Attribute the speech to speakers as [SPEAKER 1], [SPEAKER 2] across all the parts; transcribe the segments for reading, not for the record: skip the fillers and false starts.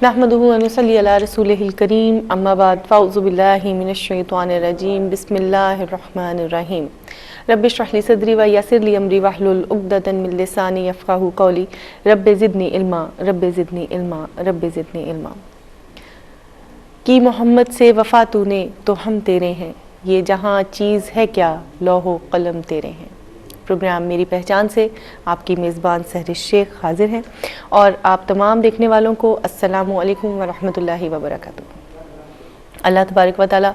[SPEAKER 1] نحمدہ و نصلی علی رسولہ الکریم اما بعد فاعوذ باللہ من الشیطان الرجیم بسم اللہ الرحمن الرحیم رب اشرح لی صدری و یسر لی امری واحلل عقدۃ من لسانی یفقہوا قولی رب زدنی علما رب زدنی علما رب زدنی علما۔ کی محمد سے وفا تو نے تو ہم تیرے ہیں، یہ جہاں چیز ہے کیا لوح و قلم تیرے ہیں۔ پروگرام میری پہچان سے آپ کی میزبان سحر شیخ حاضر ہیں اور آپ تمام دیکھنے والوں کو السلام علیکم ورحمۃ اللہ وبرکاتہ۔ اللہ تبارک و تعالی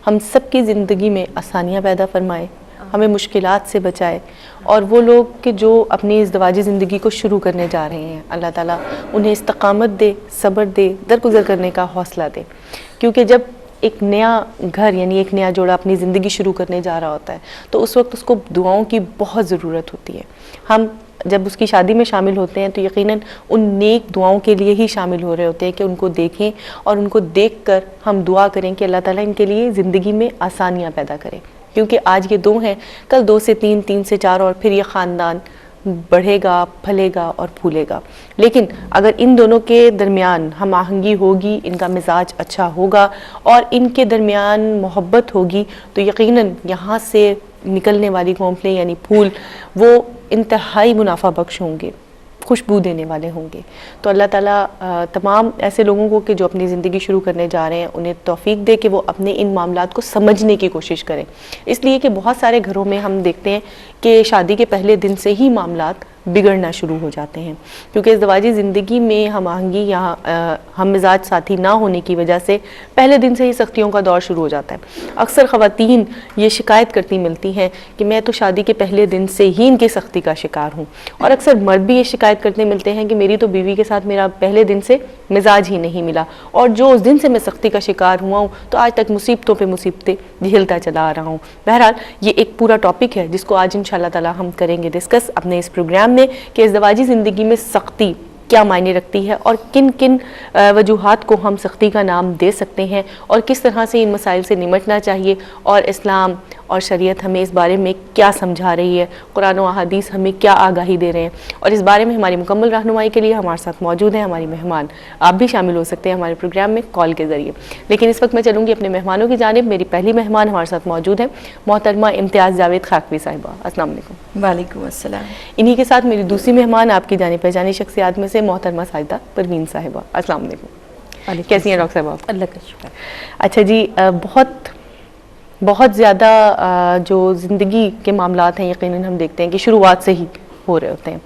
[SPEAKER 1] ہم سب کی زندگی میں آسانیاں پیدا فرمائے، ہمیں مشکلات سے بچائے، اور وہ لوگ کہ جو اپنی ازدواجی زندگی کو شروع کرنے جا رہے ہیں اللہ تعالیٰ انہیں استقامت دے، صبر دے، درگزر کرنے کا حوصلہ دے، کیونکہ جب ایک نیا گھر یعنی ایک نیا جوڑا اپنی زندگی شروع کرنے جا رہا ہوتا ہے تو اس وقت اس کو دعاؤں کی بہت ضرورت ہوتی ہے۔ ہم جب اس کی شادی میں شامل ہوتے ہیں تو یقیناً ان نیک دعاؤں کے لیے ہی شامل ہو رہے ہوتے ہیں کہ ان کو دیکھیں اور ان کو دیکھ کر ہم دعا کریں کہ اللہ تعالیٰ ان کے لیے زندگی میں آسانیاں پیدا کرے، کیونکہ آج یہ 2 ہیں، کل 2 سے 3، 3 سے 4 اور پھر یہ خاندان بڑھے گا، پھلے گا اور پھولے گا۔ لیکن اگر ان دونوں کے درمیان ہم آہنگی ہوگی، ان کا مزاج اچھا ہوگا اور ان کے درمیان محبت ہوگی تو یقیناً یہاں سے نکلنے والی کونپلیں یعنی پھول وہ انتہائی منافع بخش ہوں گے، خوشبو دینے والے ہوں گے۔ تو اللہ تعالیٰ تمام ایسے لوگوں کو کہ جو اپنی زندگی شروع کرنے جا رہے ہیں انہیں توفیق دے کہ وہ اپنے ان معاملات کو سمجھنے کی کوشش کریں، اس لیے کہ بہت سارے گھروں میں ہم دیکھتے ہیں کہ شادی کے پہلے دن سے ہی معاملات بگڑنا شروع ہو جاتے ہیں، کیونکہ ازدواجی زندگی میں ہم آہنگی یا ہم مزاج ساتھی نہ ہونے کی وجہ سے پہلے دن سے ہی سختیوں کا دور شروع ہو جاتا ہے۔ اکثر خواتین یہ شکایت کرتی ملتی ہیں کہ میں تو شادی کے پہلے دن سے ہی ان کی سختی کا شکار ہوں، اور اکثر مرد بھی یہ شکایت کرتے ملتے ہیں کہ میری تو بیوی کے ساتھ میرا پہلے دن سے مزاج ہی نہیں ملا، اور جو اس دن سے میں سختی کا شکار ہوا ہوں تو آج تک مصیبتوں پہ مصیبتیں جھیلتا چلا آ رہا ہوں۔ بہرحال یہ ایک پورا ٹاپک ہے جس کو آج انشاءاللہ تعالی ہم کریں گے ڈسکس اپنے اس پروگرام میں کہ ازدواجی زندگی میں سختی کیا معنی رکھتی ہے اور کن کن وجوہات کو ہم سختی کا نام دے سکتے ہیں اور کس طرح سے ان مسائل سے نمٹنا چاہیے، اور اسلام اور شریعت ہمیں اس بارے میں کیا سمجھا رہی ہے، قرآن و احادیث ہمیں کیا آگاہی دے رہے ہیں۔ اور اس بارے میں ہماری مکمل رہنمائی کے لیے ہمارے ساتھ موجود ہیں ہماری مہمان۔ آپ بھی شامل ہو سکتے ہیں ہمارے پروگرام میں کال کے ذریعے، لیکن اس وقت میں چلوں گی اپنے مہمانوں کی جانب۔ میری پہلی مہمان ہمارے ساتھ موجود ہیں محترمہ امتیاز جاوید خاکوی صاحبہ، السلام علیکم۔
[SPEAKER 2] وعلیکم السلام۔
[SPEAKER 1] انہی کے ساتھ میری دوسری مہمان آپ کی جانے پہچانی شخصیات میں سے محترمہ ساجدہ پروین صاحبہ، السلام علیکم۔ کیسی ہیں ڈاکٹر صاحبہ؟
[SPEAKER 2] اللہ کا شکر۔
[SPEAKER 1] اچھا جی، بہت زیادہ جو زندگی کے معاملات ہیں یقیناً ہم دیکھتے ہیں کہ شروعات سے ہی ہو رہے ہوتے ہیں،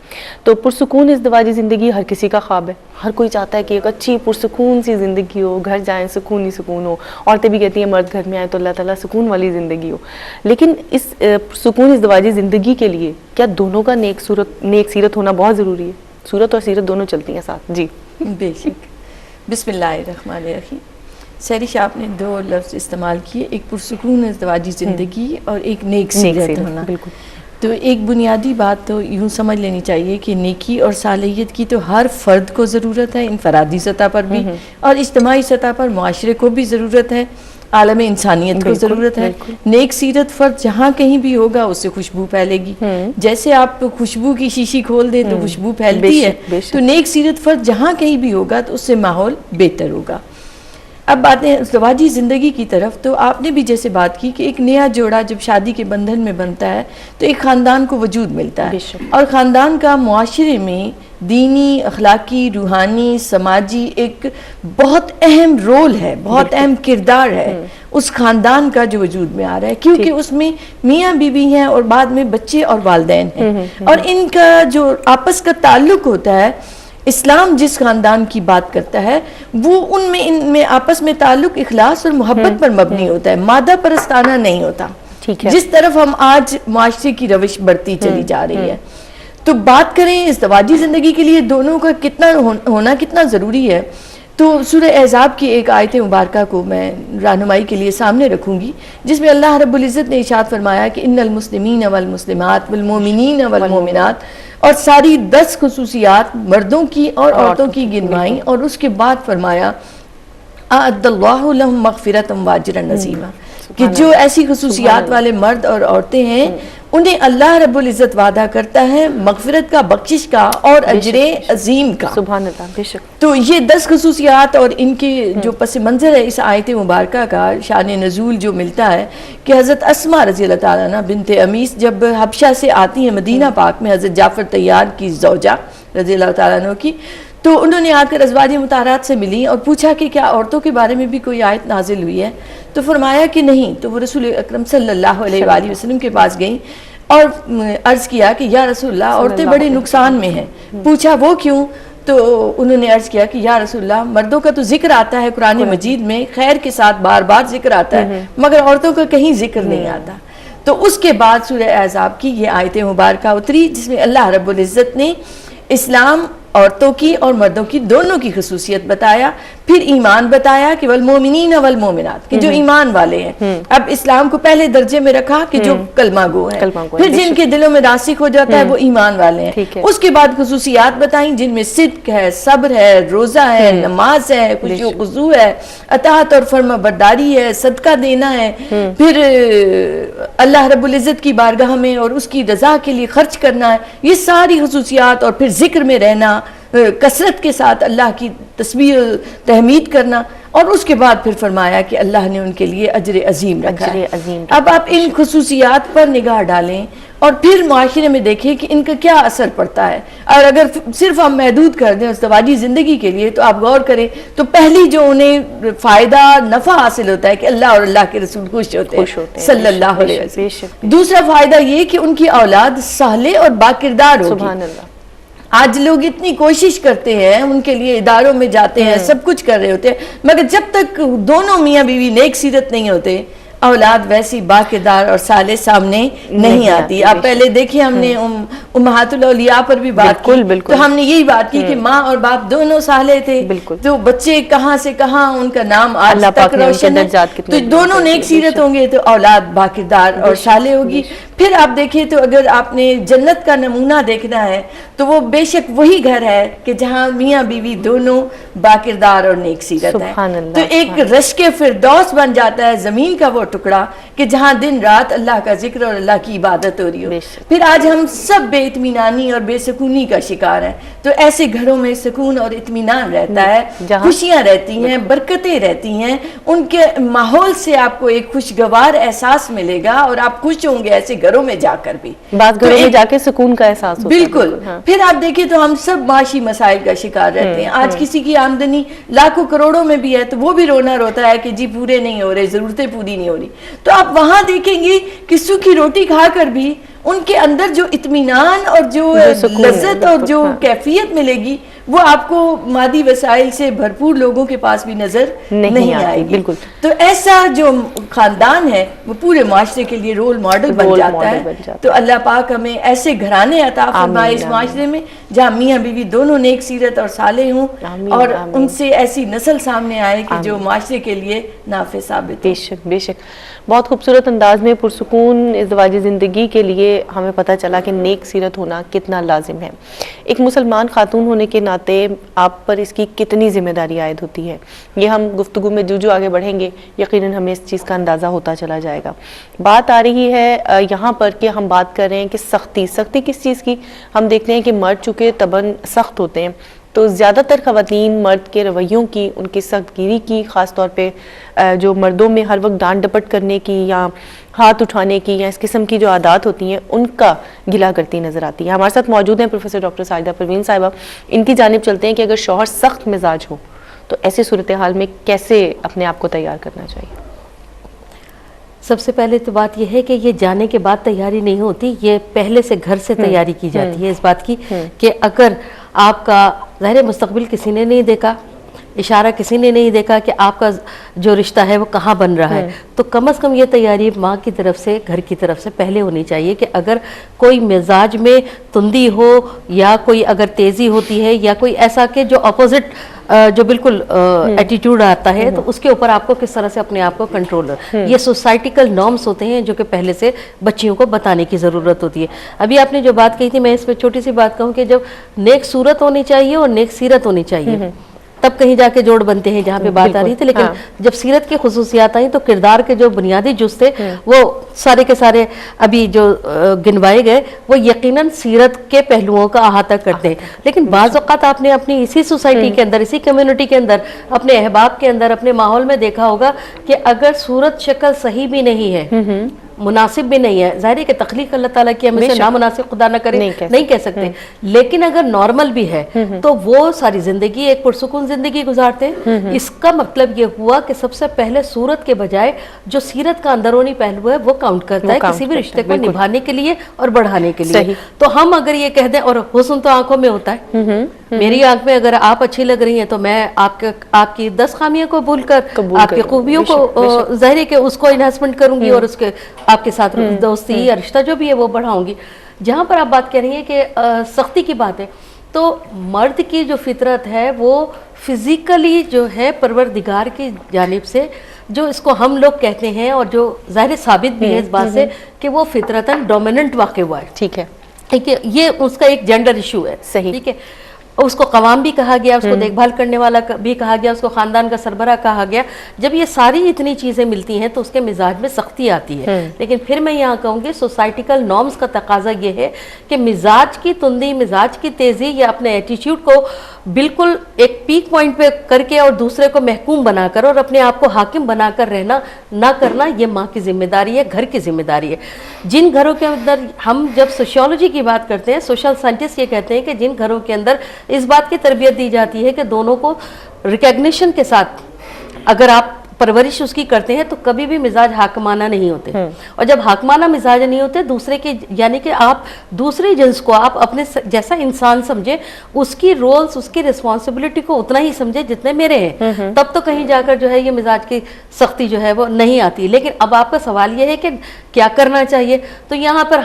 [SPEAKER 1] تو پرسکون ازدواجی زندگی ہر کسی کا خواب ہے، ہر کوئی چاہتا ہے کہ ایک اچھی پرسکون سی زندگی ہو، گھر جائیں سکون ہی سکون ہو، عورتیں بھی کہتی ہیں مرد گھر میں آئے تو اللہ تعالیٰ سکون والی زندگی ہو۔ لیکن اس پرسکون ازدواجی زندگی کے لیے کیا دونوں کا نیک سیرت ہونا بہت ضروری ہے؟ صورت اور سیرت دونوں چلتی ہیں ساتھ؟ جی
[SPEAKER 2] بے شک۔ بسم اللہ الرحمن الرحیم۔ سہرش آپ نے 2 لفظ استعمال کیے، ایک پرسکون ازدواجی زندگی اور ایک نیک سیرت ہونا۔
[SPEAKER 1] بالکل۔
[SPEAKER 2] تو ایک بنیادی بات تو یوں سمجھ لینی چاہیے کہ نیکی اور صالحیت کی تو ہر فرد کو ضرورت ہے، انفرادی سطح پر بھی اور اجتماعی سطح پر معاشرے کو بھی ضرورت ہے، عالم انسانیت کو ضرورت ہے۔ نیک سیرت فرد جہاں کہیں بھی ہوگا اس سے خوشبو پھیلے گی، جیسے آپ خوشبو کی شیشی کھول دیں تو خوشبو پھیلتی ہے، تو نیک سیرت فرد جہاں کہیں بھی ہوگا تو اس سے ماحول بہتر ہوگا۔ اب باتیں ازدواجی زندگی کی طرف، تو آپ نے بھی جیسے بات کی کہ ایک نیا جوڑا جب شادی کے بندھن میں بنتا ہے تو ایک خاندان کو وجود ملتا ہے، اور خاندان کا معاشرے میں دینی، اخلاقی، روحانی، سماجی ایک بہت اہم رول ہے، بہت اہم کردار ہے اس خاندان کا جو وجود میں آ رہا ہے، کیونکہ اس میں میاں بیوی ہیں اور بعد میں بچے اور والدین ہیں، اور ان کا جو آپس کا تعلق ہوتا ہے، اسلام جس خاندان کی بات کرتا ہے وہ ان میں آپس میں تعلق اخلاص اور محبت پر مبنی ہوتا ہے، مادہ پرستانہ نہیں ہوتا، جس طرف ہم آج معاشرے کی روش بڑھتی چلی جا رہی ہے۔ تو بات کریں ازدواجی زندگی کے لیے دونوں کا کتنا ہونا کتنا ضروری ہے، تو سورہ احزاب کی ایک آیت مبارکہ کو میں رہنمائی کے لیے سامنے رکھوں گی، جس میں اللہ رب العزت نے ارشاد فرمایا کہ ان المسلمین والمسلمات والمؤمنین والمؤمنات، اور ساری 10 خصوصیات مردوں کی اور عورتوں کی گنوائیں، اور اس کے بعد فرمایا اعد اللہ لہم مغفرۃ واجرا عظیما، کہ جو ایسی خصوصیات والے مرد اور عورتیں ہیں انہیں اللہ رب العزت وعدہ کرتا ہے مغفرت کا، بخشش کا اور اجر عظیم کا.
[SPEAKER 1] سبحان اللہ. بے شک.
[SPEAKER 2] تو یہ 10 خصوصیات اور ان کے جو پس منظر ہے اس آیت مبارکہ کا، شان نزول جو ملتا ہے کہ حضرت اسماء رضی اللہ تعالیٰ عنہ بنت امیس جب حبشہ سے آتی ہیں مدینہ پاک میں حضرت جعفر طیار کی زوجہ رضی اللہ تعالیٰ عنہ کی، تو انہوں نے آ کر ازواج مطہرات سے ملی اور پوچھا کہ کیا عورتوں کے بارے میں بھی کوئی آیت نازل ہوئی ہے؟ تو فرمایا کہ نہیں. تو وہ رسول اکرم صلی اللہ علیہ وآلہ وسلم کے پاس گئیں اور عرض کیا کہ یا رسول اللہ عورتیں بڑے نقصان میں ہیں. پوچھا وہ کیوں؟ تو انہوں نے عرض کیا کہ یا رسول اللہ مردوں کا تو ذکر آتا ہے قرآن مجید میں خیر کے ساتھ بار بار ذکر آتا ہے، مگر عورتوں کا کہیں ذکر نہیں آتا. تو اس کے بعد سورہ احزاب کی یہ آیت مبارکہ اتری جس میں اللہ رب العزت نے اسلام عورتوں کی اور مردوں کی دونوں کی خصوصیت بتایا، پھر ایمان بتایا کہ والمومنین والمومنات کہ جو ایمان والے ہیں. اب اسلام کو پہلے درجے میں رکھا کہ جو کلمہ گو ہیں، پھر جن کے دلوں میں راسخ ہو جاتا ہے وہ ایمان والے ہیں. اس کے بعد خصوصیات بتائیں جن میں صدق ہے، صبر ہے، روزہ ہے، نماز ہے، خشوع و خضوع ہے، اطاعت اور فرما برداری ہے، صدقہ دینا ہے، پھر اللہ رب العزت کی بارگاہ میں اور اس کی رضا کے لیے خرچ کرنا ہے. یہ ساری خصوصیات اور پھر ذکر میں رہنا، کثرت کے ساتھ اللہ کی تسبیح تحمید کرنا، اور اس کے بعد پھر فرمایا کہ اللہ نے ان کے لیے اجر عظیم رکھا ہے. اب آپ ان خصوصیات پر نگاہ ڈالیں اور پھر معاشرے میں دیکھیں کہ ان کا کیا اثر پڑتا ہے. اور اگر صرف ہم محدود کر دیں ازدواجی زندگی کے لیے تو آپ غور کریں تو پہلی جو انہیں فائدہ نفع حاصل ہوتا ہے کہ اللہ اور اللہ کے رسول خوش ہوتے ہیں صلی اللہ علیہ وسلم. دوسرا فائدہ یہ کہ ان کی اولاد صالح اور باکردار ہوگی.
[SPEAKER 1] سبحان اللہ.
[SPEAKER 2] آج لوگ اتنی کوشش کرتے ہیں، ان کے لیے اداروں میں جاتے ہیں، سب کچھ کر رہے ہوتے ہیں، مگر جب تک دونوں میاں بیوی نیک سیرت نہیں ہوتے اولاد ویسی باکردار اور صالح سامنے نہیں آتی. آپ پہلے دیکھیں ہم نے امہات الاولیاء پر بھی بات کی تو ہم نے یہی بات کی کہ ماں اور باپ دونوں صالح تھے، تو بچے کہاں سے کہاں ان کا نام آج تک روشن ہے. تو دونوں نیک سیرت ہوں گے تو اولاد باکردار اور صالح ہوگی. پھر آپ دیکھیں تو اگر آپ نے جنت کا نمونہ دیکھنا ہے تو وہ بے شک وہی گھر ہے کہ جہاں میاں بیوی دونوں باکردار اور نیک سیرت ہیں. تو ایک رشک فردوس بن جاتا ہے زمین کا وہ ٹکڑا کہ جہاں دن رات اللہ کا ذکر اور اللہ کی عبادت ہو رہی ہو. پھر آج ہم سب بے اطمینانی اور بے سکونی کا شکار ہیں. تو ایسے گھروں میں سکون اور اطمینان رہتا ہے، خوشیاں رہتی ہیں، برکتیں رہتی ہیں. ان کے ماحول سے آپ کو ایک خوشگوار احساس ملے گا اور آپ خوش ہوں گے ایسے گھروں میں جا کر بھی.
[SPEAKER 1] بعض گھروں میں جا کے سکون کا احساس ہوتا ہے.
[SPEAKER 2] بالکل. پھر آپ دیکھیں تو ہم سب معاشی مسائل کا شکار رہتے ہیں. آج کسی کی آمدنی لاکھوں کروڑوں میں بھی ہے تو وہ بھی رونا روتا ہے کہ جی پورے نہیں ہو رہے، ضرورتیں پوری نہیں ہو رہی. تو آپ وہاں دیکھیں گے کہ سوکھی روٹی کھا کر بھی ان کے اندر جو اطمینان اور جو لذت اور جو کیفیت ملے گی وہ آپ کو مادی وسائل سے بھرپور لوگوں کے پاس بھی نظر نہیں آئے گی. بالکل. تو ایسا جو خاندان ہے وہ پورے معاشرے کے لیے رول ماڈل بن جاتا ہے. تو اللہ پاک ہمیں ایسے گھرانے عطا فرمائے اس معاشرے میں جہاں میاں بیوی دونوں نیک سیرت اور صالح ہوں اور ان سے ایسی نسل سامنے آئے کہ جو معاشرے کے لیے نافع ثابت.
[SPEAKER 1] بے شک بے شک. بہت خوبصورت انداز میں پرسکون ازدواجی زندگی کے لیے ہمیں پتہ چلا کہ نیک سیرت ہونا کتنا لازم ہے. ایک مسلمان خاتون ہونے کے ناطے آپ پر اس کی کتنی ذمہ داری عائد ہوتی ہے، یہ ہم گفتگو میں جو آگے بڑھیں گے یقیناً ہمیں اس چیز کا اندازہ ہوتا چلا جائے گا. بات آ رہی ہے یہاں پر کہ ہم بات کر رہے ہیں کہ سختی کس چیز کی. ہم دیکھتے ہیں کہ مرد چونکہ طبعاً سخت ہوتے ہیں تو زیادہ تر خواتین مرد کے رویوں کی، ان کی سخت گیری کی، خاص طور پہ جو مردوں میں ہر وقت ڈانٹ ڈپٹ کرنے کی یا ہاتھ اٹھانے کی یا اس قسم کی جو عادات ہوتی ہیں ان کا گلا کرتی نظر آتی ہے. ہمارے ساتھ موجود ہیں پروفیسر ڈاکٹر ساجدہ پروین صاحبہ. ان کی جانب چلتے ہیں کہ اگر شوہر سخت مزاج ہو تو ایسی صورتحال میں کیسے اپنے آپ کو تیار کرنا چاہیے؟
[SPEAKER 3] سب سے پہلے تو بات یہ ہے کہ یہ جانے کے بعد تیاری نہیں ہوتی، یہ پہلے سے گھر سے تیاری کی جاتی ہے اس بات کی کہ اگر آپ کا ظاہر مستقبل کسی نے نہیں دیکھا، اشارہ کسی نے نہیں دیکھا کہ آپ کا جو رشتہ ہے وہ کہاں بن رہا ہے، تو کم از کم یہ تیاری ماں کی طرف سے، گھر کی طرف سے پہلے ہونی چاہیے کہ اگر کوئی مزاج میں تندی ہو یا کوئی اگر تیزی ہوتی ہے یا کوئی ایسا کہ جو اپوزٹ جو بالکل ایٹیٹیوڈ آتا ہے تو اس کے اوپر آپ کو کس طرح سے اپنے آپ کو کنٹرول یہ سوسائٹیکل نارمز ہوتے ہیں جو کہ پہلے سے بچیوں کو بتانے کی ضرورت ہوتی ہے. ابھی آپ نے جو بات کہی تھی میں اس پہ چھوٹی سی بات کہوں کہ جب نیک صورت ہونی چاہیے اور نیک سیرت ہونی چاہیے. تب کہیں جا کے جوڑ بنتے ہیں جہاں پہ بات آ رہی تھی. لیکن جب سیرت کی خصوصیات آئیں تو کردار کے جو بنیادی جز تھے وہ سارے کے سارے ابھی جو گنوائے گئے وہ یقیناً سیرت کے پہلوؤں کا احاطہ کرتے ہیں. لیکن بعض اوقات آپ نے اپنی اسی سوسائٹی کے اندر، اسی کمیونٹی کے اندر، اپنے احباب کے اندر، اپنے ماحول میں دیکھا ہوگا کہ اگر صورت شکل صحیح بھی نہیں ہے، مناسب بھی نہیں ہے، ظاہر ہے کہ تخلیق اللہ تعالیٰ کی، ہم اسے نامناسب خدا نہ کرے نہیں کہہ سکتے، لیکن اگر نارمل بھی ہے تو وہ ساری زندگی ایک پرسکون زندگی گزارتے ہیں. اس کا مطلب یہ ہوا کہ سب سے پہلے صورت کے بجائے جو سیرت کا اندرونی پہلو ہے وہ کاؤنٹ کرتا ہے کسی بھی رشتے کو نبھانے کے لیے اور بڑھانے کے لیے. تو ہم اگر یہ کہہ دیں، اور حسن تو آنکھوں میں ہوتا ہے، میری آنکھ میں اگر آپ اچھی لگ رہی ہیں تو میں آپ کی 10 خامیوں کو بھول کر آپ کی خوبیوں کو ظاہر ہے کہ اس کو انہانسمنٹ کروں گی اور اس کے آپ کے ساتھ دوستی یا رشتہ جو بھی ہے وہ بڑھاؤں گی. جہاں پر آپ بات کہہ رہی ہیں کہ سختی کی بات ہے، تو مرد کی جو فطرت ہے وہ فزیکلی جو ہے پروردگار کی جانب سے، جو اس کو ہم لوگ کہتے ہیں اور جو ظاہر ثابت بھی ہے اس بات سے کہ وہ فطرتاً ڈومیننٹ واقع ہوا ہے.
[SPEAKER 1] ٹھیک ہے،
[SPEAKER 3] ٹھیک ہے، یہ اس کا ایک جینڈر ایشو ہے.
[SPEAKER 1] صحیح،
[SPEAKER 3] ٹھیک ہے، اس کو قوام بھی کہا گیا، اس کو دیکھ بھال کرنے والا بھی کہا گیا، اس کو خاندان کا سربراہ کہا گیا. جب یہ ساری اتنی چیزیں ملتی ہیں تو اس کے مزاج میں سختی آتی ہے. لیکن پھر میں یہاں کہوں گی سوسائٹیکل نارمز کا تقاضا یہ ہے کہ مزاج کی تندی، مزاج کی تیزی یا اپنے ایٹیٹیوڈ کو بالکل ایک پیک پوائنٹ پہ کر کے اور دوسرے کو محکوم بنا کر اور اپنے آپ کو حاکم بنا کر رہنا نہ کرنا، یہ ماں کی ذمہ داری ہے، گھر کی ذمہ داری ہے. جن گھروں کے اندر ہم جب سوشیولوجی کی بات کرتے ہیں، سوشل سائنٹسٹ یہ کہتے ہیں کہ جن گھروں کے اندر اس بات کی تربیت دی جاتی ہے کہ دونوں کو ریکگنیشن کے ساتھ اگر آپ پرورش اس کی کرتے ہیں تو کبھی بھی مزاج حاکمانہ نہیں ہوتے. اور جب حاکمانہ مزاج نہیں ہوتے، دوسرے کے یعنی کہ آپ دوسرے جنس کو آپ اپنے جیسا انسان سمجھیں، اس کی رولز، اس کی رسپانسبلٹی کو اتنا ہی سمجھیں جتنے میرے ہیں، تب تو کہیں جا کر جو ہے یہ مزاج کی سختی جو ہے وہ نہیں آتی. لیکن اب آپ کا سوال یہ ہے کہ کیا کرنا چاہیے. تو یہاں پر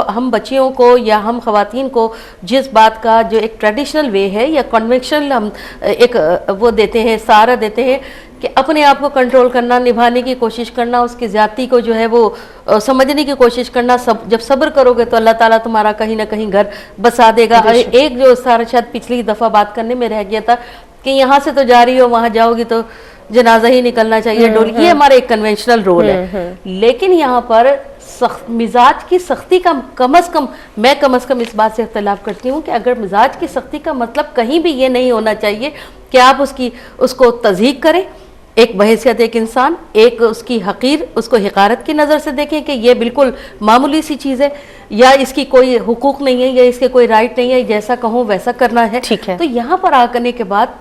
[SPEAKER 3] ہم بچیوں کو یا ہم خواتین کو جس بات کا جو ایک ٹریڈیشنل وے ہے یا کنونشنل ہم ایک وہ دیتے ہیں، سہارا دیتے ہیں کہ اپنے آپ کو کنٹرول کرنا، نبھانے کی کوشش کرنا، اس کی زیادتی کو جو ہے وہ سمجھنے کی کوشش کرنا. جب صبر کرو گے تو اللہ تعالیٰ تمہارا کہیں نہ کہیں گھر بسا دے گا. ایک جو سارا شاید پچھلی دفعہ بات کرنے میں رہ گیا تھا کہ یہاں سے تو جا رہی ہو، وہاں جاؤ گی تو جنازہ ہی نکلنا چاہیے ڈول. یہ ہمارا ایک کنونشنل رول ہے. لیکن یہاں پر مزاج کی سختی کا کم از کم اس بات سے اختلاف کرتی ہوں کہ اگر مزاج کی سختی کا مطلب کہیں بھی یہ نہیں ہونا چاہیے کہ آپ اس کو تضحیق کریں، ایک بحیثیت ایک انسان، ایک اس کی حقیر، اس کو حقارت کی نظر سے دیکھیں کہ یہ بالکل معمولی سی چیز ہے یا اس کی کوئی حقوق نہیں ہے یا اس کے کوئی رائٹ نہیں ہے، جیسا کہوں ویسا کرنا ہے. تو یہاں پر آ کرنے کے بعد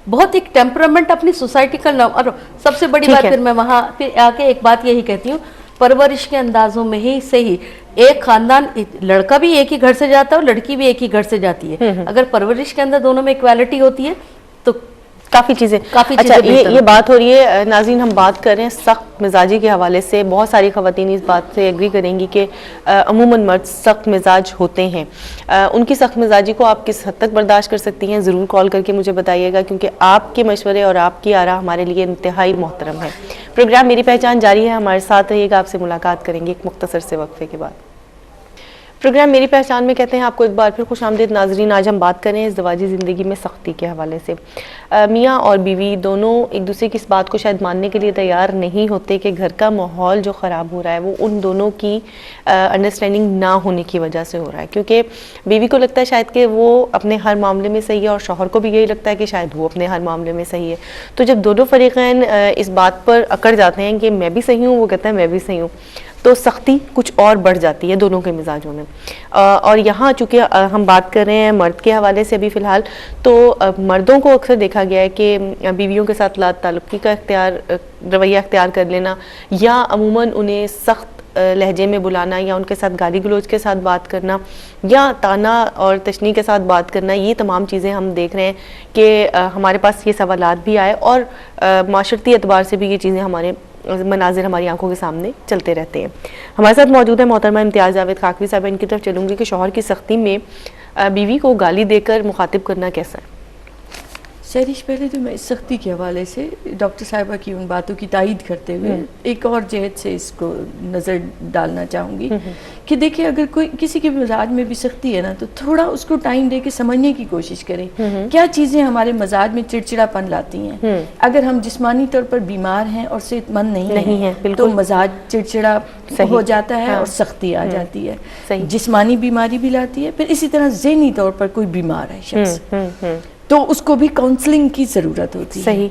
[SPEAKER 3] بہت ایک ٹیمپرامنٹ اپنی سوسائٹی کا، اور سب سے بڑی بات پھر میں وہاں پھر آ کے ایک بات یہی کہتی ہوں، پرورش کے اندازوں میں ہی سے ہی ایک خاندان، لڑکا بھی ایک ہی گھر سے جاتا ہے اور لڑکی بھی ایک ہی گھر سے جاتی ہے. اگر پرورش کے اندر دونوں میں ایکویلٹی ہوتی ہے تو
[SPEAKER 1] کافی چیزیں. اچھا، یہ بات ہو رہی ہے ناظرین، ہم بات کر رہے ہیں سخت مزاجی کے حوالے سے. بہت ساری خواتین اس بات سے ایگری کریں گی کہ عموماً مرد سخت مزاج ہوتے ہیں. ان کی سخت مزاجی کو آپ کس حد تک برداشت کر سکتی ہیں؟ ضرور کال کر کے مجھے بتائیے گا، کیونکہ آپ کے مشورے اور آپ کی آراء ہمارے لیے انتہائی محترم ہے. پروگرام میری پہچان جاری ہے، ہمارے ساتھ رہیے گا. آپ سے ملاقات کریں گے ایک مختصر سے وقفے کے بعد. پروگرام میری پہچان میں کہتے ہیں آپ کو ایک بار پھر خوش آمدید ناظرین. آج ہم بات کریں ازدواجی زندگی میں سختی کے حوالے سے. میاں اور بیوی دونوں ایک دوسرے کی اس بات کو شاید ماننے کے لیے تیار نہیں ہوتے کہ گھر کا ماحول جو خراب ہو رہا ہے وہ ان دونوں کی انڈرسٹینڈنگ نہ ہونے کی وجہ سے ہو رہا ہے. کیونکہ بیوی کو لگتا ہے شاید کہ وہ اپنے ہر معاملے میں صحیح ہے اور شوہر کو بھی یہی لگتا ہے کہ شاید وہ اپنے ہر معاملے میں صحیح ہے. تو جب دونوں فریقین اس بات پر اکڑ جاتے ہیں کہ میں بھی صحیح ہوں، وہ کہتا ہے میں بھی صحیح ہوں، تو سختی کچھ اور بڑھ جاتی ہے دونوں کے مزاجوں میں. اور یہاں چونکہ ہم بات کر رہے ہیں مرد کے حوالے سے ابھی فی الحال، تو مردوں کو اکثر دیکھا گیا ہے کہ بیویوں کے ساتھ لا تعلقی کا رویہ اختیار کر لینا، یا عموماً انہیں سخت لہجے میں بلانا، یا ان کے ساتھ گالی گلوچ کے ساتھ بات کرنا، یا تانا اور تشنیع کے ساتھ بات کرنا. یہ تمام چیزیں ہم دیکھ رہے ہیں کہ ہمارے پاس یہ سوالات بھی آئے اور معاشرتی اعتبار سے بھی یہ چیزیں ہمارے مناظر ہماری آنکھوں کے سامنے چلتے رہتے ہیں. ہمارے ساتھ موجود ہے محترمہ امتیاز جاوید خاکوی صاحب. ان کی طرف چلوں گی کہ شوہر کی سختی میں بیوی کو گالی دے کر مخاطب کرنا کیسا ہے؟
[SPEAKER 2] سہرش، پہلے تو میں اس سختی کے حوالے سے ڈاکٹر صاحبہ کی ان باتوں کی تائید کرتے ہوئے ایک اور جہت سے اس کو نظر ڈالنا چاہوں گی کہ دیکھیں اگر کوئی کسی کے مزاج میں بھی سختی ہے نا تو تھوڑا اس کو ٹائم دے کے سمجھنے کی کوشش کریں کیا چیزیں ہمارے مزاج میں چڑچڑا پن لاتی ہیں. اگر ہم جسمانی طور پر بیمار ہیں اور صحت مند نہیں ہیں تو مزاج چڑچڑا ہو جاتا ہے اور سختی آ جاتی ہے. جسمانی بیماری بھی لاتی ہے. پھر اسی طرح ذہنی طور پر کوئی بیمار ہے شخص تو اس کو بھی کاؤنسلنگ کی ضرورت ہوتی ہے.
[SPEAKER 1] صحیح.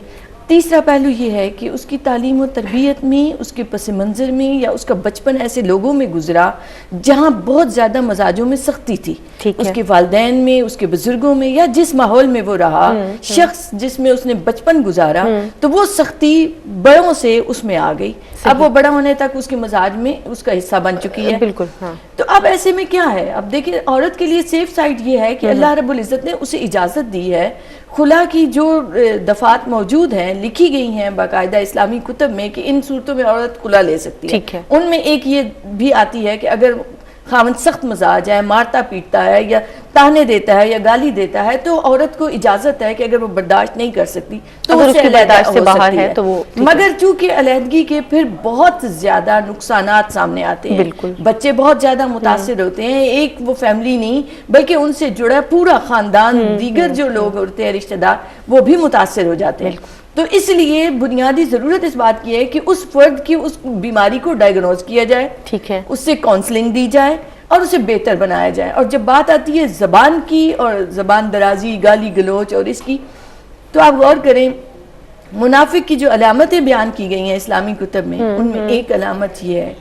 [SPEAKER 2] تیسرا پہلو یہ ہے کہ اس کی تعلیم و تربیت میں، اس کے پس منظر میں، یا اس کا بچپن ایسے لوگوں میں گزرا جہاں بہت زیادہ مزاجوں میں سختی تھی، اس کے والدین میں، اس کے بزرگوں میں، یا جس ماحول میں وہ رہا، شخص جس میں اس نے بچپن گزارا، تو وہ سختی بڑوں سے اس میں آ گئی. اب وہ بڑا ہونے تک اس کے مزاج میں اس کا حصہ بن چکی ہے.
[SPEAKER 1] بالکل.
[SPEAKER 2] تو اب ایسے میں کیا ہے؟ اب دیکھیں عورت کے لیے سیف سائڈ یہ ہے کہ اللہ رب العزت نے اسے اجازت دی ہے. خلا کی جو دفعات موجود ہیں، لکھی گئی ہیں باقاعدہ اسلامی کتب میں کہ ان صورتوں میں عورت خلا لے سکتی ہے. ان میں ایک یہ بھی آتی ہے کہ اگر خاوند سخت مزاج ہے، مارتا پیٹتا ہے یا تانے دیتا ہے یا گالی دیتا ہے تو عورت کو اجازت ہے کہ اگر وہ برداشت نہیں کر سکتی تو
[SPEAKER 1] اس کے برداشت سے باہر ہے تو وہ.
[SPEAKER 2] مگر چونکہ علیحدگی کے پھر بہت زیادہ نقصانات سامنے آتے ہیں.
[SPEAKER 1] بالکل.
[SPEAKER 2] بچے بہت زیادہ متاثر ہوتے ہیں. ایک وہ فیملی نہیں بلکہ ان سے جڑا پورا خاندان، دیگر جو لوگ ہوتے ہیں رشتہ دار، وہ بھی متاثر ہو جاتے ہیں. تو اس لیے بنیادی ضرورت اس بات کی ہے کہ اس فرد کی اس بیماری کو ڈائیگنوز کیا جائے،
[SPEAKER 1] ٹھیک ہے،
[SPEAKER 2] اس سے کاؤنسلنگ دی جائے اور اسے بہتر بنایا جائے. اور جب بات آتی ہے زبان کی اور زبان درازی، گالی گلوچ اور اس کی، تو آپ غور کریں منافق کی جو علامتیں بیان کی گئی ہیں اسلامی کتب میں، ان میں ایک علامت یہ ہے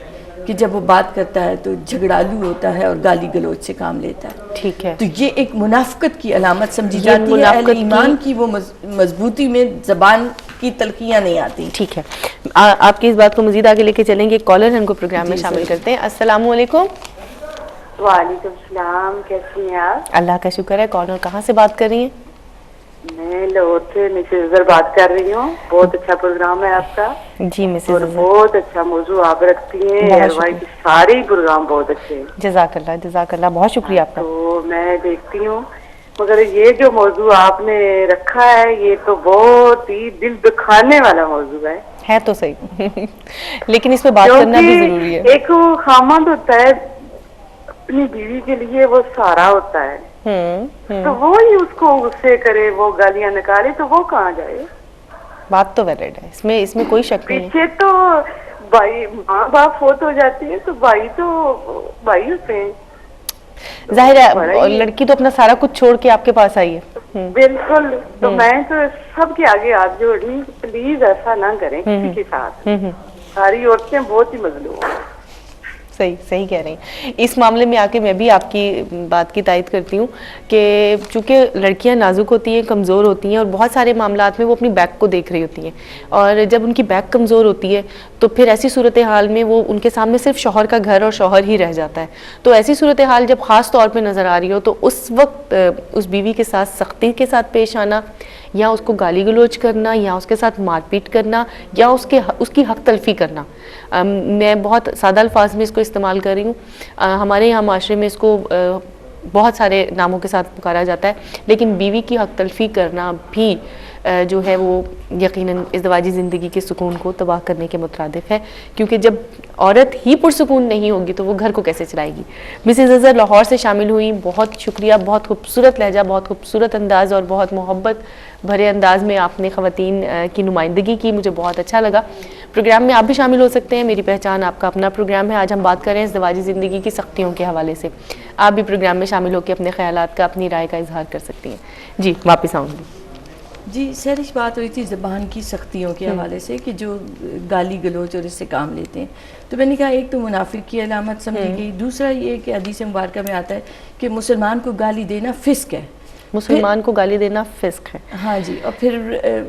[SPEAKER 2] کہ جب وہ بات کرتا ہے تو جھگڑالو ہوتا ہے اور گالی گلوچ سے کام لیتا ہے.
[SPEAKER 1] ٹھیک ہے.
[SPEAKER 2] تو یہ ایک منافقت کی علامت سمجھی جاتی ہے. اہل ایمان کی وہ مضبوطی میں زبان کی تلخیاں نہیں آتی.
[SPEAKER 1] ٹھیک ہے، آپ کی اس بات کو مزید آگے لے کے چلیں گے. کالر ان کو پروگرام میں شامل کرتے ہیں. السلام علیکم.
[SPEAKER 4] وعلیکم السلام، کیسی ہیں آپ؟
[SPEAKER 1] اللہ کا شکر ہے. کالر کہاں سے بات کر رہی ہیں؟
[SPEAKER 4] میں لاہور سے مسز اظہر بات کر رہی ہوں. بہت اچھا پروگرام ہے آپ کا.
[SPEAKER 1] جی مسز
[SPEAKER 4] اور
[SPEAKER 1] اظہر،
[SPEAKER 4] بہت اچھا موضوع آپ رکھتی ہیں. سارے پروگرام بہت اچھے ہیں.
[SPEAKER 1] جزاک اللہ، جزاک اللہ، بہت شکریہ آپ کا.
[SPEAKER 4] تو میں دیکھتی ہوں، مگر یہ جو موضوع آپ نے رکھا ہے یہ تو بہت ہی دل دکھانے والا موضوع ہے
[SPEAKER 1] تو صحیح لیکن اس پہ بات کرنا بھی ضروری ہے.
[SPEAKER 4] ایک خامند ہوتا ہے اپنی بیوی کے لیے، وہ سارا ہوتا ہے، تو وہی اس کو غصے کرے، وہ گالیاں نکالے، تو وہ کہاں جائے؟
[SPEAKER 1] بات تو ویلڈ ہے، اس میں کوئی شک نہیں.
[SPEAKER 4] پیچھے تو بھائی، ماں باپ فوت ہو جاتے ہیں تو بھائی ہوتے ہیں.
[SPEAKER 1] ظاہر ہے لڑکی تو اپنا سارا کچھ چھوڑ کے آپ کے پاس آئی ہے.
[SPEAKER 4] بالکل. تو میں تو سب کے آگے ہاتھ جوڑ رہی ہوں، پلیز ایسا نہ کریں کسی کے ساتھ. ساری عورتیں بہت ہی مظلوم ہیں.
[SPEAKER 1] صحیح کہہ رہی ہیں. اس معاملے میں آ کے میں بھی آپ کی بات کی تائید کرتی ہوں کہ چونکہ لڑکیاں نازک ہوتی ہیں، کمزور ہوتی ہیں، اور بہت سارے معاملات میں وہ اپنی بیک کو دیکھ رہی ہوتی ہیں، اور جب ان کی بیک کمزور ہوتی ہے تو پھر ایسی صورتحال میں وہ ان کے سامنے صرف شوہر کا گھر اور شوہر ہی رہ جاتا ہے. تو ایسی صورتحال جب خاص طور پہ نظر آ رہی ہو تو اس وقت اس بیوی کے ساتھ سختی کے ساتھ پیش آنا، یا اس کو گالی گلوچ کرنا، یا اس کے ساتھ مار پیٹ کرنا، یا اس کی حق تلفی کرنا. میں بہت سادہ الفاظ میں اس کو استعمال کر رہی ہوں. ہمارے یہاں معاشرے میں اس کو بہت سارے ناموں کے ساتھ پکارا جاتا ہے، لیکن بیوی کی حق تلفی کرنا بھی جو ہے وہ یقیناً ازدواجی زندگی کے سکون کو تباہ کرنے کے مترادف ہے، کیونکہ جب عورت ہی پرسکون نہیں ہوگی تو وہ گھر کو کیسے چلائے گی. مسز اظہر لاہور سے شامل ہوئی، بہت شکریہ. بہت خوبصورت لہجہ، بہت خوبصورت انداز اور بہت محبت بھرے انداز میں آپ نے خواتین کی نمائندگی کی، مجھے بہت اچھا لگا. پروگرام میں آپ بھی شامل ہو سکتے ہیں. میری پہچان آپ کا اپنا پروگرام ہے. آج ہم بات کریں ازدواجی زندگی کی سختیوں کے حوالے سے. آپ بھی پروگرام میں شامل ہو کے اپنے خیالات کا، اپنی رائے کا اظہار کر سکتی ہیں. جی واپس آؤں گی.
[SPEAKER 2] جی سہرش، بات ہو رہی تھی زبان کی سختیوں کے حوالے سے کہ جو گالی گلوچ اور اس سے کام لیتے ہیں. تو میں نے کہا ایک تو منافق کی علامت سمجھی گئی، دوسرا یہ کہ حدیث مبارکہ میں آتا ہے کہ مسلمان کو گالی دینا فسق ہے.
[SPEAKER 1] مسلمان کو گالی دینا فسق ہے.
[SPEAKER 2] ہاں جی. اور پھر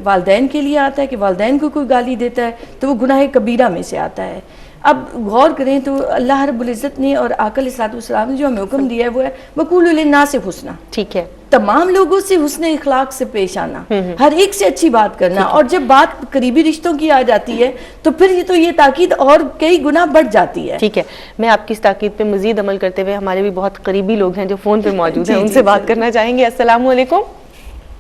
[SPEAKER 2] والدین کے لیے آتا ہے کہ والدین کو کوئی گالی دیتا ہے تو وہ گناہ کبیرہ میں سے آتا ہے. اب غور کریں تو اللہ رب العزت نے اور آقا علیہ الصلوۃ والسلام نے جو ہمیں حکم دیا ہے وہ ہے وقولوا للناس حسنا.
[SPEAKER 1] ٹھیک ہے.
[SPEAKER 2] تمام لوگوں سے حسن اخلاق سے پیش آنا، ہر ایک سے اچھی بات کرنا. اور جب بات قریبی رشتوں کی آ جاتی ہے تو پھر یہ تاکید اور کئی گنا بڑھ جاتی ہے.
[SPEAKER 1] ٹھیک ہے، میں آپ کی اس تاکید پہ مزید عمل کرتے ہوئے ہمارے بھی بہت قریبی لوگ ہیں جو فون پہ موجود ہیں، ان سے بات کرنا چاہیں گے. السلام علیکم.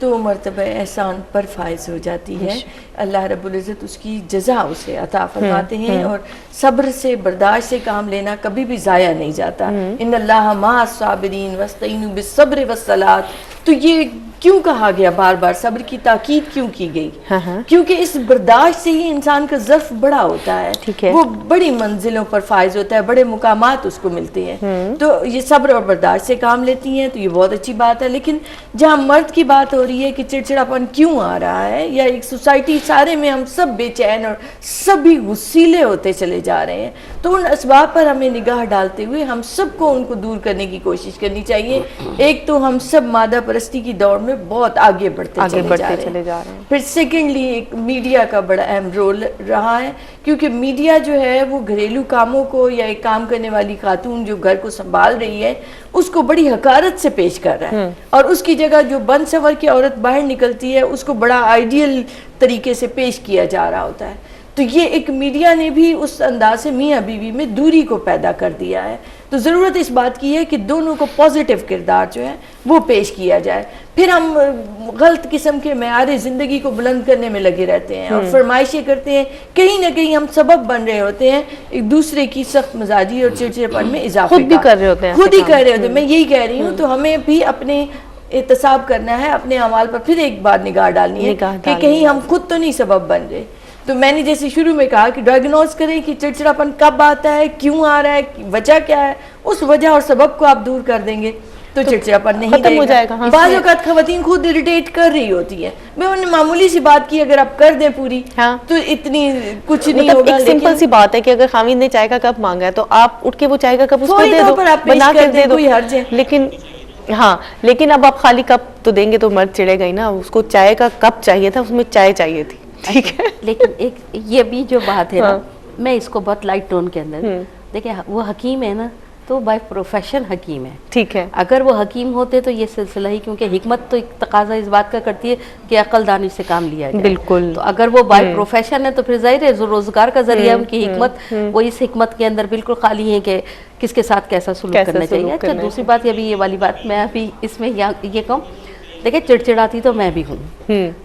[SPEAKER 2] تو مرتبہ احسان پر فائز ہو جاتی ہے. اللہ رب العزت اس کی جزا اسے عطا فرماتے ہیں, اور صبر سے برداشت سے کام لینا کبھی بھی ضائع نہیں جاتا. ان اللہ مع الصابرین واستعینوا بالصبر والصلاۃ. تو یہ کیوں کہا گیا بار بار, صبر کی تاکید کیوں کی گئی؟ کیونکہ اس برداشت سے ہی انسان کا ظرف بڑا ہوتا ہے, وہ بڑی منزلوں پر فائز ہوتا ہے, بڑے مقامات اس کو ملتے ہیں. تو یہ صبر اور برداشت سے کام لیتی ہیں تو یہ بہت اچھی بات ہے. لیکن جہاں مرد کی بات ہو رہی ہے کہ چڑچڑاپن کیوں آ رہا ہے, یا ایک سوسائٹی سارے میں ہم سب بے چین اور سبھی غصیلے ہوتے چلے جا رہے ہیں, تو ان اسباب پر ہمیں نگاہ ڈالتے ہوئے ہم سب کو ان کو دور کرنے کی کوشش کرنی چاہیے. ایک تو ہم سب مادہ پرستی کی دوڑ میں بہت آگے بڑھتے چلے جا رہے ہیں. پھر سیکنڈلی ایک میڈیا کا بڑا اہم رول رہا ہے, کیونکہ میڈیا جو ہے وہ گھریلو کاموں کو, یا ایک کام کرنے والی خاتون جو گھر کو سنبھال رہی ہے اس کو بڑی حقارت سے پیش کر رہا ہے, اور اس کی جگہ جو بن سنور کے عورت باہر نکلتی ہے اس کو بڑا آئیڈیل طریقے سے پیش کیا جا رہا ہوتا ہے. تو یہ ایک میڈیا نے بھی اس انداز سے میاں بیوی میں دوری کو پیدا کر دیا ہے. تو ضرورت اس بات کی ہے کہ دونوں کو پازیٹیو کردار جو ہے وہ پیش کیا جائے. پھر ہم غلط قسم کے معیار زندگی کو بلند کرنے میں لگے رہتے ہیں اور فرمائشیں کرتے ہیں, کہیں نہ کہیں ہم سبب بن رہے ہوتے ہیں ایک دوسرے کی سخت مزاجی اور چڑچڑاپن میں اضافے کا. خود بھی کر رہے ہوتے ہیں. میں یہی کہہ رہی ہوں. تو ہمیں بھی اپنے احتساب کرنا ہے, اپنے اعمال پر پھر ایک بار نگاہ ڈالنی ہے کہ کہیں ہم خود تو نہیں سبب بن رہے. تو میں نے جیسے شروع میں کہا کہ ڈائگنوز کریں کہ چڑچڑاپن کب آتا ہے, کیوں آ رہا ہے, وجہ کیا ہے. اس وجہ اور سبب کو آپ دور کر دیں گے تو چڑچڑاپن نہیں ختم ہو جائے گا. بعض اوقات خواتین خود اریٹیٹ کر رہی ہوتی ہیں, میں انہوں نے معمولی سی بات کی اگر آپ کر دیں پوری تو اتنی کچھ نہیں ہوگا.
[SPEAKER 1] ایک سمپل سی بات ہے کہ اگر خاوند نے چائے کا کپ مانگا ہے تو آپ اٹھ کے وہ چائے کا کپ اس کو دے دو, بنا کے دے دو, کوئی حرج ہے. لیکن اب آپ خالی کپ تو دیں گے تو مرد چڑھے گا ہی نا. اس کو چائے کا کپ چاہیے تھا, اس میں چائے چاہیے تھی. ٹھیک ہے,
[SPEAKER 3] لیکن ایک یہ بھی جو بات ہے نا, میں اس کو بہت لائٹ ٹون کے اندر دیکھیں, وہ حکیم ہے نا تو بائی پروفیشن حکیم ہے.
[SPEAKER 1] ٹھیک ہے,
[SPEAKER 3] اگر وہ حکیم ہوتے تو یہ سلسلہ ہی, کیونکہ حکمت تو ایک تقاضا اس بات کا کرتی ہے کہ عقل دانش سے کام لیا جائے.
[SPEAKER 1] بالکل.
[SPEAKER 3] تو اگر وہ بائی پروفیشن ہے تو پھر ظاہر ہے روزگار کا ذریعہ ان کی حکمت, وہ اس حکمت کے اندر بالکل خالی ہے کہ کس کے ساتھ کیسا سلوک کرنا چاہیے. اچھا, دوسری بات یہ بھی, یہ والی بات میں ابھی اس میں یہ کہوں, دیکھیں چڑچڑاتی تو میں بھی ہوں.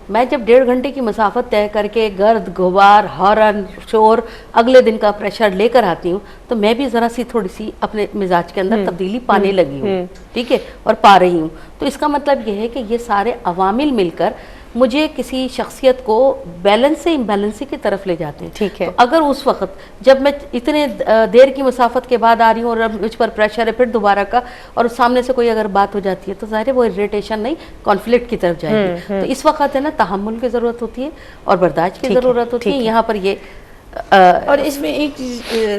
[SPEAKER 3] میں جب 1.5 گھنٹے کی مسافت طے کر کے گرد غبار ہارن شور اگلے دن کا پریشر لے کر آتی ہوں تو میں بھی ذرا سی تھوڑی سی اپنے مزاج کے اندر تبدیلی پانے لگی ہوں. ٹھیک ہے, اور پا رہی ہوں. تو اس کا مطلب یہ ہے کہ یہ سارے عوامل مل کر مجھے کسی شخصیت کو بیلنس سے امبیلنسی کی طرف لے جاتے ہیں.
[SPEAKER 1] ٹھیک ہے,
[SPEAKER 3] اگر اس وقت جب میں اتنے دیر کی مسافت کے بعد آ رہی ہوں اور مجھ پر پریشر ہے پھر دوبارہ کا, اور سامنے سے کوئی اگر بات ہو جاتی ہے تو ظاہر ہے وہ اریٹیشن نہیں کانفلکٹ کی طرف جائے گی. تو اس وقت ہے نا تحمل کی ضرورت ہوتی ہے اور برداشت کی ضرورت ہوتی ہے. یہاں پر یہ
[SPEAKER 2] اور اس میں ایک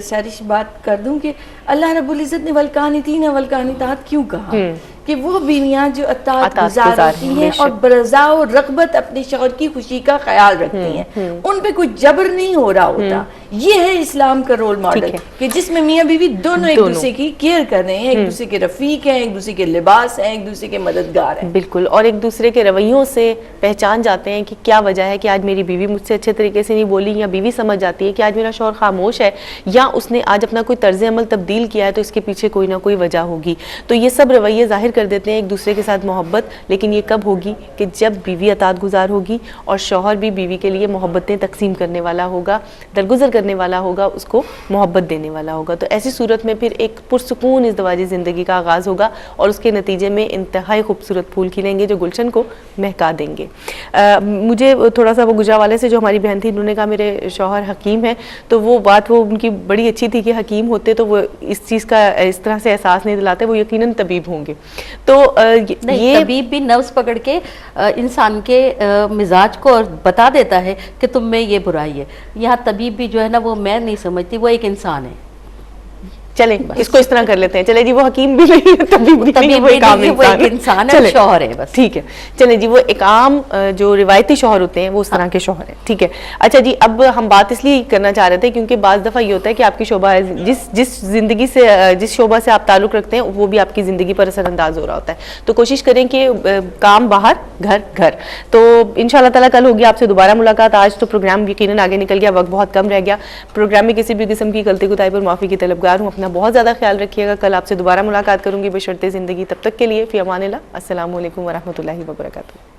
[SPEAKER 2] ساری بات کر دوں کہ اللہ رب العزت نے والقانتین والقانتات کیوں کہا کہ وہ بیویاں جو اطاعت گزار ہوتی ہیں اور برضا و رغبت اپنے شوہر کی خوشی کا خیال رکھتی ہیں, ان پہ کوئی جبر نہیں ہو رہا ہوتا. یہ ہے اسلام کا رول ماڈل کہ جس میں میاں بیوی دونوں ایک دوسرے کی کیئر کر رہے ہیں, ایک دوسرے کے رفیق ہیں, ایک دوسرے کے لباس ہیں, ایک دوسرے کے مددگار ہیں.
[SPEAKER 1] بالکل, اور ایک دوسرے کے رویوں سے پہچان جاتے ہیں کہ کیا وجہ ہے کہ آج میری بیوی مجھ سے اچھے طریقے سے نہیں بولی, یا بیوی سمجھ جاتی ہے کہ آج میرا شوہر خاموش ہے, یا اس نے آج اپنا کوئی طرز عمل تبدیل کیا ہے تو اس کے پیچھے کوئی نہ کوئی وجہ ہوگی. تو یہ سب رویے ظاہر کر دیتے ہیں ایک دوسرے کے ساتھ محبت. لیکن یہ کب ہوگی کہ جب بیوی اطاعت گزار ہوگی اور شوہر بھی بیوی کے لیے محبتیں تقسیم کرنے والا ہوگا, درگزر کرنے والا ہوگا, اس کو محبت دینے والا ہوگا. تو ایسی صورت میں پھر ایک پرسکون ازدواجی زندگی کا آغاز ہوگا اور اس کے نتیجے میں انتہائی خوبصورت پھول کھلیں گے جو گلشن کو مہکا دیں گے. مجھے تھوڑا سا وہ گجرانوالے سے جو ہماری بہن تھی, انہوں نے کہا میرے شوہر حکیم ہیں, تو وہ بات وہ ان کی بڑی اچھی تھی کہ حکیم ہوتے تو وہ اس چیز کا اس طرح سے احساس نہیں دلاتے, وہ یقیناً طبیب ہوں گے. تو
[SPEAKER 3] یہ طبیب بھی نفس پکڑ کے انسان کے مزاج کو بتا دیتا ہے کہ تم میں یہ برائی ہے. یہاں طبیب بھی جو ہے نا وہ میں نہیں سمجھتی, وہ ایک انسان ہے.
[SPEAKER 1] چلیں اس کو اس طرح کر لیتے ہیں. چلے جی, وہ حکیم بھی نہیں ہے, طبیب بھی نہیں, وہ ایک عام
[SPEAKER 3] انسان ہے, شوہر ہے بس.
[SPEAKER 1] ٹھیک ہے, چلیں جی, وہ ایک عام جو روایتی شوہر ہوتے ہیں وہ اس طرح کے شوہر ہیں. ٹھیک ہے, اچھا جی, اب ہم بات اس لیے کرنا چاہ رہے تھے کیونکہ بعض دفعہ یہ ہوتا ہے کہ آپ کی شعبہ جس زندگی سے جس شعبہ سے آپ تعلق رکھتے ہیں وہ بھی آپ کی زندگی پر اثر انداز ہو رہا ہوتا ہے. تو کوشش کریں کہ کام باہر گھر گھر. تو انشاءاللہ تعالیٰ کل ہوگی آپ سے دوبارہ ملاقات. آج تو پروگرام یقیناً آگے نکل گیا, وقت بہت کم رہ گیا. پروگرام میں کسی بھی قسم کی غلطی کوتاہی پر معافی کی طلبگار ہوں. اپنا بہت زیادہ خیال رکھیے گا. کل آپ سے دوبارہ ملاقات کروں گی بشرط زندگی. تب تک کے لیے فی امان اللہ. السلام علیکم ورحمۃ اللہ وبرکاتہ.